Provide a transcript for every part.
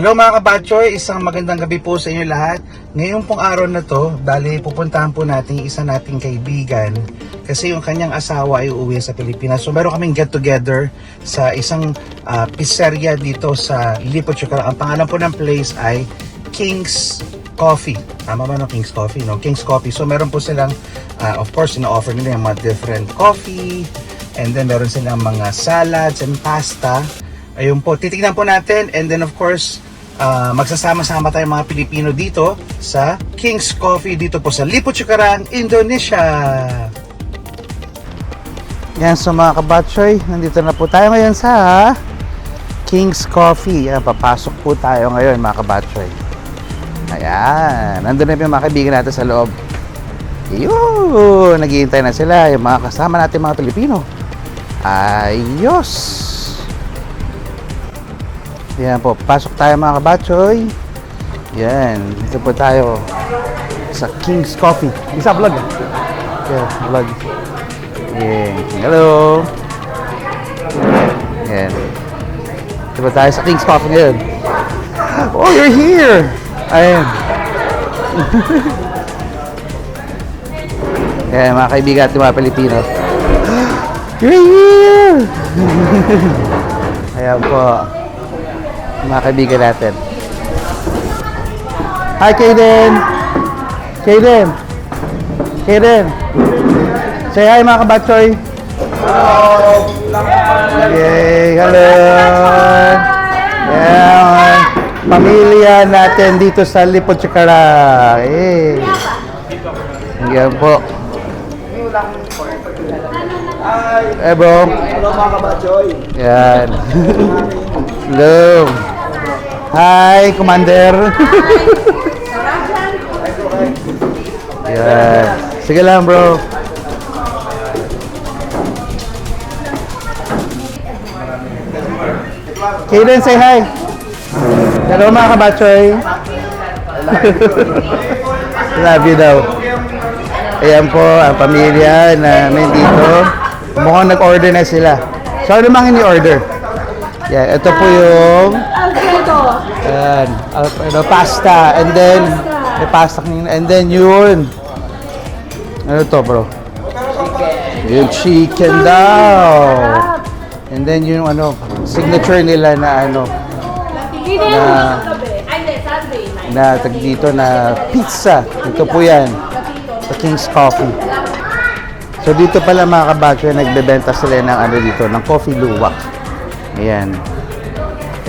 Hello mga kabatchoy, isang magandang gabi po sa inyo lahat. Ngayong pong araw na to, bali pupuntahan po natin yung isa nating kaibigan kasi yung kanyang asawa ay uuwi sa Pilipinas. So meron kaming get together sa isang pizzeria dito sa Lipo, Chukaran. Ang pangalan po ng place ay King's Coffee. Tama ba no? King's Coffee, no? King's Coffee. So meron po silang, of course, ina-offer nila yung mga different coffee, and then meron silang mga salads and pasta. Ayun po, titignan po natin, and then of course, magsasama-sama tayo mga Pilipino dito sa King's Coffee dito po sa Lipo, Chukaran, Indonesia. Yan, so mga kabatchoy, nandito na po tayo ngayon sa King's Coffee. Yan, papasok po tayo ngayon mga kabatchoy. Ayan, nandun na yung mga kaibigan natin sa loob. Ayun, naghihintay na sila, yung mga kasama natin mga Pilipino. Ayos! Yan po, pasok tayo mga kabatchoy. Yan, dito po tayo sa King's Coffee. Isa vlog. Yeah, vlog. Yan, hello. Yan. Dito po tayo sa King's Coffee ngayon. Oh, you're here! Ayan. Yan, mga kaibigan at mga Pilipino. You're here! Ayan po. Mga kaibigan natin. Hi, Kaden! Kaden! Kaden! Say hi mga kabatchoy! Hello! Yay! Hello! Yeah, pamilya natin dito sa Lipo, Chukaran. Hey! Yan po. Eh bro. Hello mga kabatchoy. Yan. Hello. Hi, Commander. Yan. Sige lang, bro. Kaden, say hi. Hello mga kabatchoy. Love you daw. Ayan po ang pamilya namin dito. Mukhang nag-order na sila. So ano mang ini-order? Yeah, ito po yung ayan, Alfredo pasta, and then may pasta kanina, and then yun. Ano to, bro? Yung chicken daw. And then yung ano, signature nila na ano, na tag dito na pizza. Ito po yan sa King's Coffee. So dito pala mga kabatchoy, nagbebenta sila ng ano dito, ng coffee luwak. Ayan.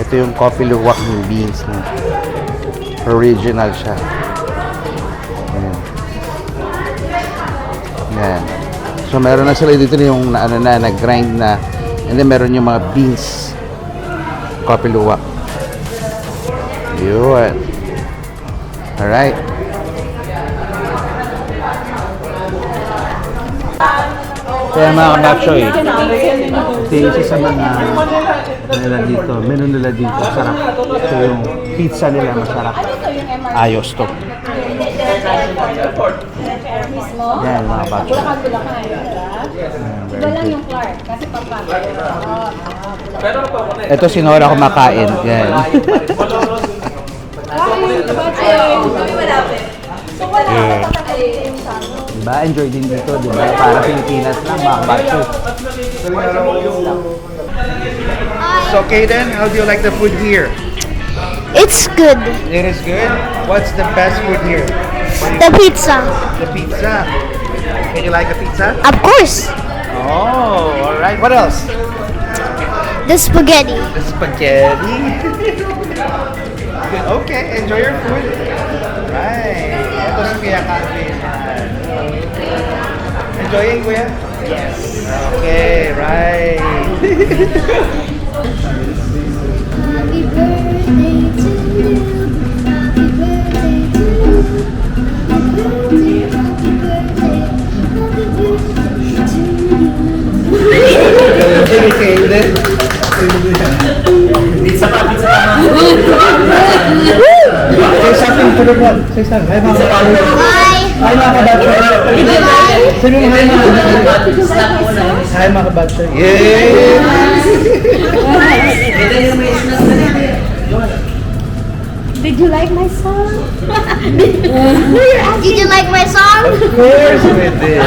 Ito yung coffee luwak ng beans. Original siya. Ayan. Ayan. So meron na sila dito yung ano na, nag-grind na. And then meron yung mga beans. Coffee luwak. Yun. Alright. Kaya mga kabatchoy, ito yung isa sa mga nila dito, menu nila dito, sarap. Ito yung pizza nila, masarap. Ayos to. Yan mga kabatchoy. Iba lang yung Clark, kasi papagay. Ito sinora kumakain. Yan. Yeah. Diba? Enjoy din dito, diba? Para Pilipinas lang, mga kabatchoy. So, Kaden, how do you like the food here? It's good. It is good. What's the best food here? The pizza. The pizza. Can you like the pizza? Of course. Oh, all right. What else? The spaghetti. The spaghetti. Okay, enjoy your food. Right. Ito si Kuya Calvin. Enjoying, Kuya? Yes. Okay, right. Happy birthday to you. Happy birthday to you. Happy birthday, happy birthday, happy birthday to you. Kaden. Pizza pa. Say something to the vlog. Say something. Hi, mga kabatchoy. Hi. Hi, mga kabatchoy. Hi. Sabi mo, hi, mga kabatchoy. Hi, mga kabatchoy. Yay! Did you like my song? Did you like my song? Of course we did.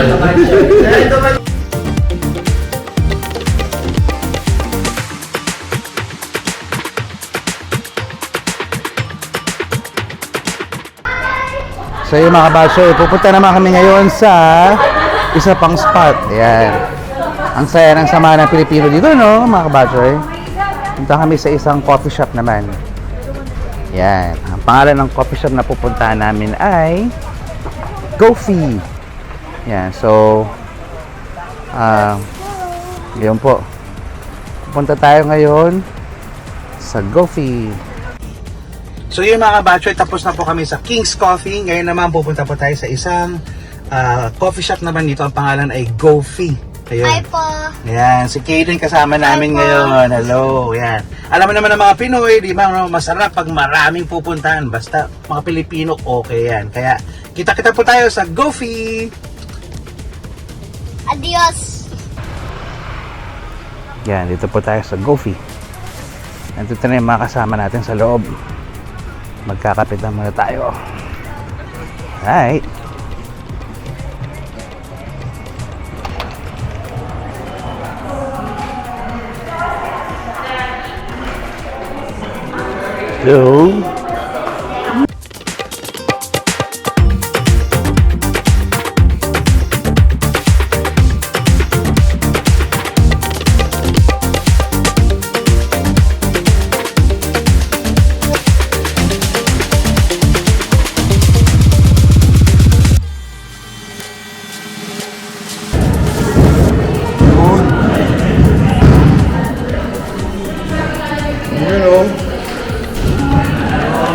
So yung mga basyo, pupunta naman kami ngayon sa isa pang spot. Ayan. Ang saya ng sama ng Pilipino dito, no, mga kabasyo. Punta kami sa isang coffee shop naman. Ayan. Ang pangalan ng coffee shop na pupuntahan namin ay Gofi. Ayan. So, yun po. Pupunta tayo ngayon sa Gofi. So yun mga kabatchoy, tapos na po kami sa King's Coffee. Ngayon naman pupunta po tayo sa isang coffee shop naman dito. Ang pangalan ay Gofi. Ayun. Hi po. Ayan, si Kaden kasama namin Hi po. ngayon. Hello, ayan. Alam mo naman ng mga Pinoy, di ba, no? Masarap pag maraming pupuntahan. Basta mga Pilipino, okay yan. Kaya kita-kita po tayo sa Gofi. Adios. Yan, dito po tayo sa Gofi. Nandito na yung mga kasama natin sa loob. Magkakapit na muna tayo. Alright. So,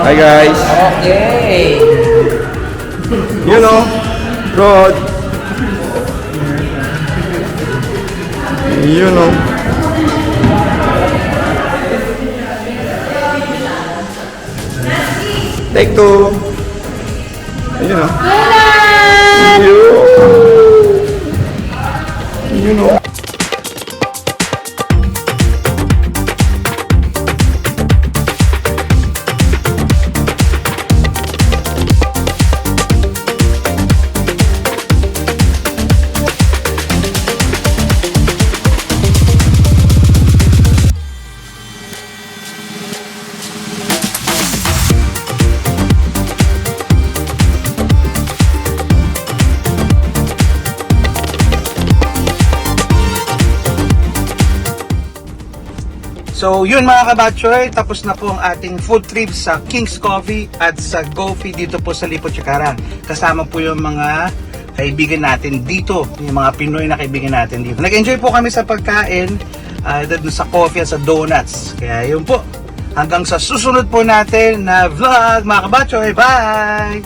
Hi guys. Okay. You know, Rod. You know. Take two. You know. You know. So yun mga kabatchoy, tapos na po ang ating food trip sa King's Coffee at sa Gofi dito po sa Lipo Cikarang. Kasama po yung mga kaibigan natin dito, yung mga Pinoy na kaibigan natin dito. Nag-enjoy po kami sa pagkain, sa coffee at sa donuts. Kaya yun po, hanggang sa susunod po natin na vlog mga kabatchoy. Bye!